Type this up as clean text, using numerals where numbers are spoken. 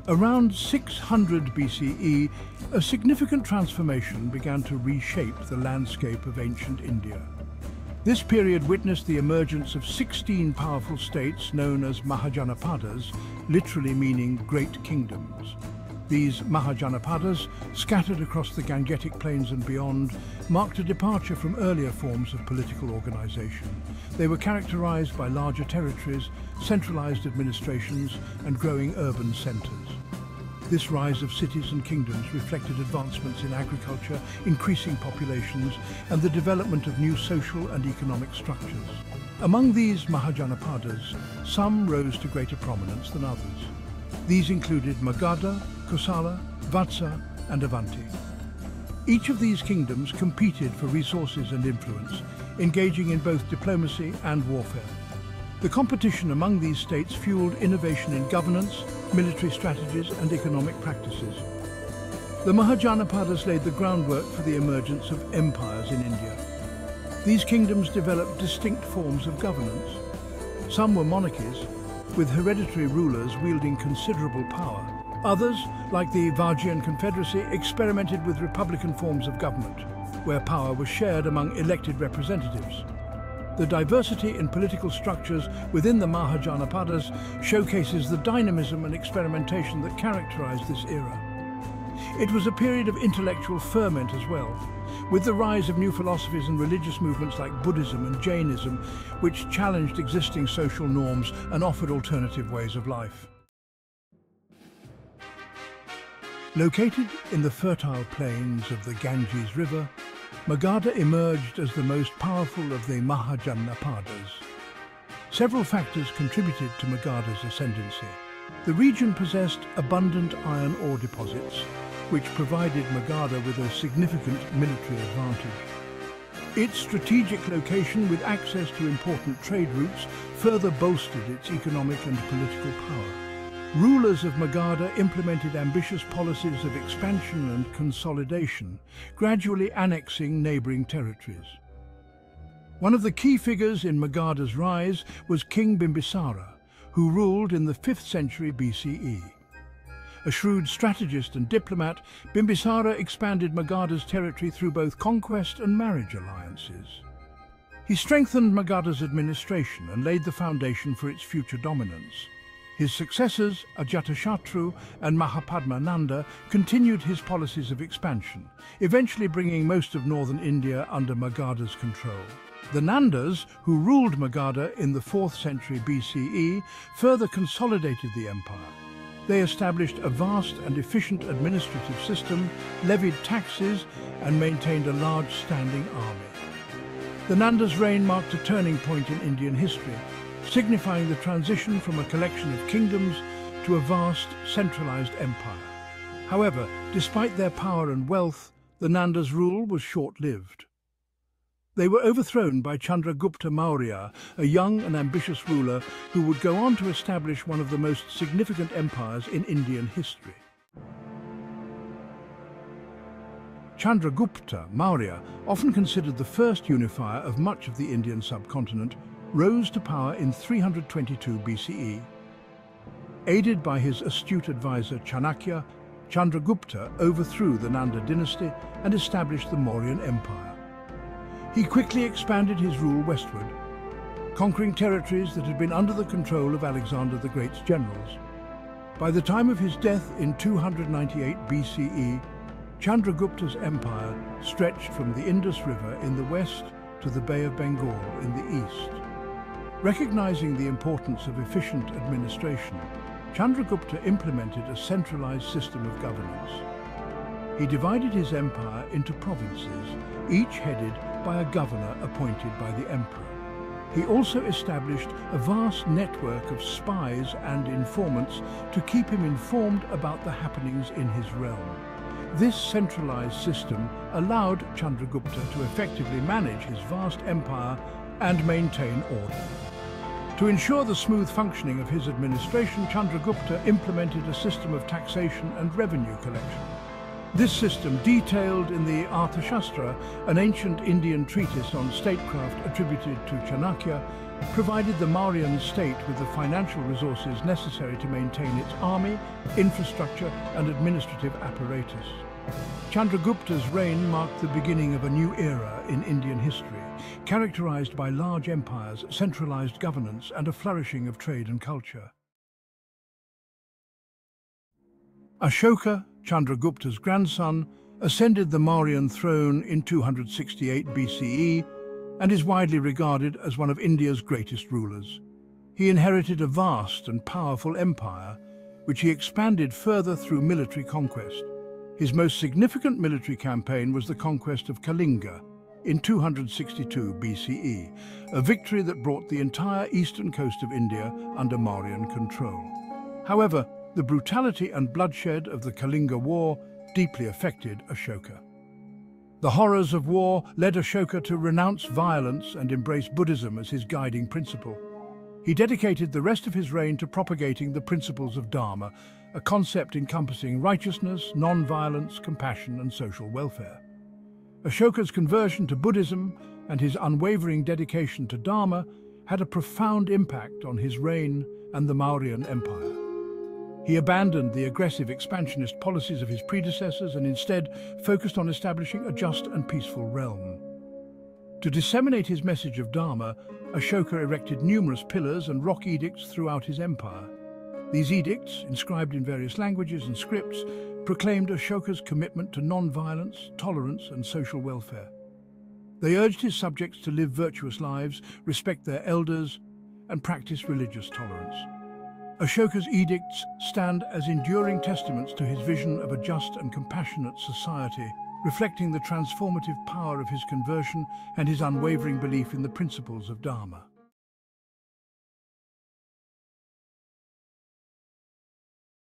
Around 600 BCE, a significant transformation began to reshape the landscape of ancient India. This period witnessed the emergence of 16 powerful states known as Mahajanapadas, literally meaning great kingdoms. These Mahajanapadas, scattered across the Gangetic plains and beyond, marked a departure from earlier forms of political organization. They were characterized by larger territories, centralized administrations, and growing urban centers. This rise of cities and kingdoms reflected advancements in agriculture, increasing populations, and the development of new social and economic structures. Among these Mahajanapadas, some rose to greater prominence than others. These included Magadha, Koshala, Vatsa, and Avanti. Each of these kingdoms competed for resources and influence, engaging in both diplomacy and warfare. The competition among these states fueled innovation in governance, military strategies, and economic practices. The Mahajanapadas laid the groundwork for the emergence of empires in India. These kingdoms developed distinct forms of governance. Some were monarchies, with hereditary rulers wielding considerable power. Others, like the Vajjian Confederacy, experimented with republican forms of government, where power was shared among elected representatives. The diversity in political structures within the Mahajanapadas showcases the dynamism and experimentation that characterized this era. It was a period of intellectual ferment as well, with the rise of new philosophies and religious movements like Buddhism and Jainism, which challenged existing social norms and offered alternative ways of life. Located in the fertile plains of the Ganges River, Magadha emerged as the most powerful of the Mahajanapadas. Several factors contributed to Magadha's ascendancy. The region possessed abundant iron ore deposits, which provided Magadha with a significant military advantage. Its strategic location with access to important trade routes further bolstered its economic and political power. Rulers of Magadha implemented ambitious policies of expansion and consolidation, gradually annexing neighboring territories. One of the key figures in Magadha's rise was King Bimbisara, who ruled in the 5th century BCE. A shrewd strategist and diplomat, Bimbisara expanded Magadha's territory through both conquest and marriage alliances. He strengthened Magadha's administration and laid the foundation for its future dominance. His successors, Ajatashatru and Mahapadmananda, continued his policies of expansion, eventually bringing most of northern India under Magadha's control. The Nandas, who ruled Magadha in the 4th century BCE, further consolidated the empire. They established a vast and efficient administrative system, levied taxes, and maintained a large standing army. The Nandas' reign marked a turning point in Indian history, signifying the transition from a collection of kingdoms to a vast, centralized empire. However, despite their power and wealth, the Nandas' rule was short-lived. They were overthrown by Chandragupta Maurya, a young and ambitious ruler who would go on to establish one of the most significant empires in Indian history. Chandragupta Maurya, often considered the first unifier of much of the Indian subcontinent, rose to power in 322 BCE. Aided by his astute advisor Chanakya, Chandragupta overthrew the Nanda dynasty and established the Mauryan Empire. He quickly expanded his rule westward, conquering territories that had been under the control of Alexander the Great's generals. By the time of his death in 298 BCE, Chandragupta's empire stretched from the Indus River in the west to the Bay of Bengal in the east. Recognizing the importance of efficient administration, Chandragupta implemented a centralized system of governance. He divided his empire into provinces, each headed by a governor appointed by the emperor. He also established a vast network of spies and informants to keep him informed about the happenings in his realm. This centralized system allowed Chandragupta to effectively manage his vast empire and maintain order. To ensure the smooth functioning of his administration, Chandragupta implemented a system of taxation and revenue collection. This system, detailed in the Arthashastra, an ancient Indian treatise on statecraft attributed to Chanakya, provided the Mauryan state with the financial resources necessary to maintain its army, infrastructure and administrative apparatus. Chandragupta's reign marked the beginning of a new era in Indian history, characterized by large empires, centralized governance and a flourishing of trade and culture. Ashoka, Chandragupta's grandson, ascended the Mauryan throne in 268 BCE and is widely regarded as one of India's greatest rulers. He inherited a vast and powerful empire, which he expanded further through military conquest. His most significant military campaign was the conquest of Kalinga in 262 BCE, a victory that brought the entire eastern coast of India under Mauryan control. However, the brutality and bloodshed of the Kalinga War deeply affected Ashoka. The horrors of war led Ashoka to renounce violence and embrace Buddhism as his guiding principle. He dedicated the rest of his reign to propagating the principles of Dharma, a concept encompassing righteousness, non-violence, compassion and social welfare. Ashoka's conversion to Buddhism and his unwavering dedication to Dharma had a profound impact on his reign and the Mauryan Empire. He abandoned the aggressive expansionist policies of his predecessors and instead focused on establishing a just and peaceful realm. To disseminate his message of Dharma, Ashoka erected numerous pillars and rock edicts throughout his empire. These edicts, inscribed in various languages and scripts, proclaimed Ashoka's commitment to non-violence, tolerance and social welfare. They urged his subjects to live virtuous lives, respect their elders, and practice religious tolerance. Ashoka's edicts stand as enduring testaments to his vision of a just and compassionate society, reflecting the transformative power of his conversion and his unwavering belief in the principles of Dharma.